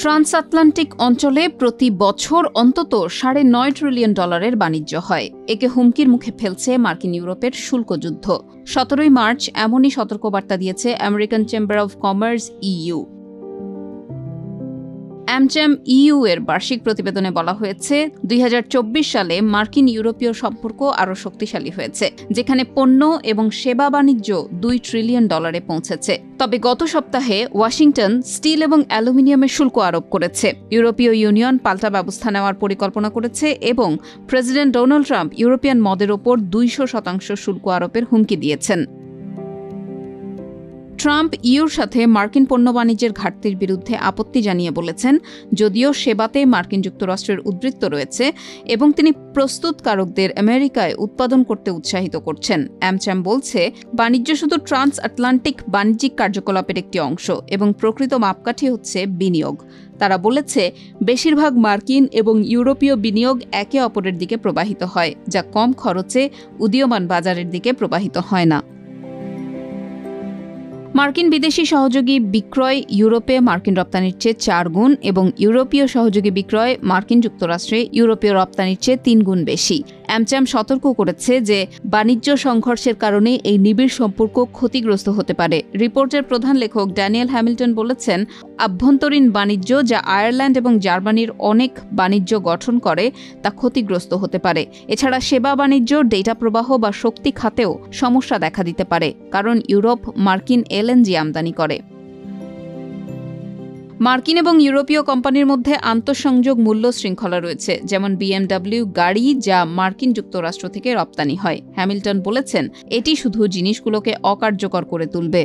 Transatlantic অঞ্চলে প্রতি বছর অন্তত $9.5 ট্রিলিয়ন বাণিজ্য হয়। একে হুমকির মুখে ফেলছে মার্কিন ইউরোপের শুল্ক যুদ্ধ। 17 মার্চ এমনই সতর্কবার্তা দিয়েছে American chamber of commerce EU. AmCham EU এর বার্ষিক প্রতিবেদনে বলা হয়েছে 2024 সালে মার্কিন ইউরোপীয় সম্পর্ক আরও শক্তিশালী হয়েছে, যেখানে পণ্য এবং সেবা বাণিজ্য $2 ট্রিলিয়ন পৌঁছেছে। তবে গত সপ্তাহে ওয়াশিংটন স্টিল এবং অ্যালুমিনিয়ামের শুল্ক আরোপ করেছে। ইউরোপীয় ইউনিয়ন পাল্টা ব্যবস্থা নেওয়ার পরিকল্পনা করেছে এবং প্রেসিডেন্ট ডোনাল্ড ট্রাম্প ইউরোপিয়ান মদের ওপর 200% শুল্ক আরোপের হুমকি দিয়েছেন। ট্রাম্প ইউর সাথে মার্কিন পণ্য বাণিজ্যের ঘাটতির বিরুদ্ধে আপত্তি জানিয়ে বলেছেন, যদিও সেবাতে মার্কিন যুক্তরাষ্ট্রের উদ্বৃত্ত রয়েছে এবং তিনি প্রস্তুতকারকদের আমেরিকায় উৎপাদন করতে উৎসাহিত করছেন। অ্যামচ্যাম বলছে, বাণিজ্য শুধু ট্রান্স আটলান্টিক বাণিজ্যিক কার্যকলাপের একটি অংশ এবং প্রকৃত মাপকাঠি হচ্ছে বিনিয়োগ। তারা বলেছে, বেশিরভাগ মার্কিন এবং ইউরোপীয় বিনিয়োগ একে অপরের দিকে প্রবাহিত হয়, যা কম খরচে উদীয়মান বাজারের দিকে প্রবাহিত হয় না। মার্কিন বিদেশি সহযোগী বিক্রয় ইউরোপে মার্কিন রপ্তানির চেয়ে 4 গুণ এবং ইউরোপীয় সহযোগী বিক্রয় মার্কিন যুক্তরাষ্ট্রে ইউরোপীয় রপ্তানির চেয়ে 3 গুণ বেশি। অ্যামচ্যাম সতর্ক করেছে যে বাণিজ্য সংঘর্ষের কারণে এই নিবিড় সম্পর্ক ক্ষতিগ্রস্ত হতে পারে। রিপোর্টের প্রধান লেখক ড্যানিয়েল হ্যামিল্টন বলেছেন, আভ্যন্তরীণ বাণিজ্য, যা আয়ারল্যান্ড এবং জার্মানির অনেক বাণিজ্য গঠন করে, তা ক্ষতিগ্রস্ত হতে পারে। এছাড়া সেবা বাণিজ্য, ডেটা প্রবাহ বা শক্তি খাতেও সমস্যা দেখা দিতে পারে, কারণ ইউরোপ মার্কিন এলএনজি আমদানি করে। মার্কিন এবং ইউরোপীয় কোম্পানির মধ্যে আন্তঃসংযোগ মূল্য শৃঙ্খলা রয়েছে, যেমন BMW গাড়ি, যা মার্কিন যুক্তরাষ্ট্র থেকে রপ্তানি হয়। হ্যামিল্টন বলেছেন, এটি শুধু জিনিসগুলোকে অকার্যকর করে তুলবে।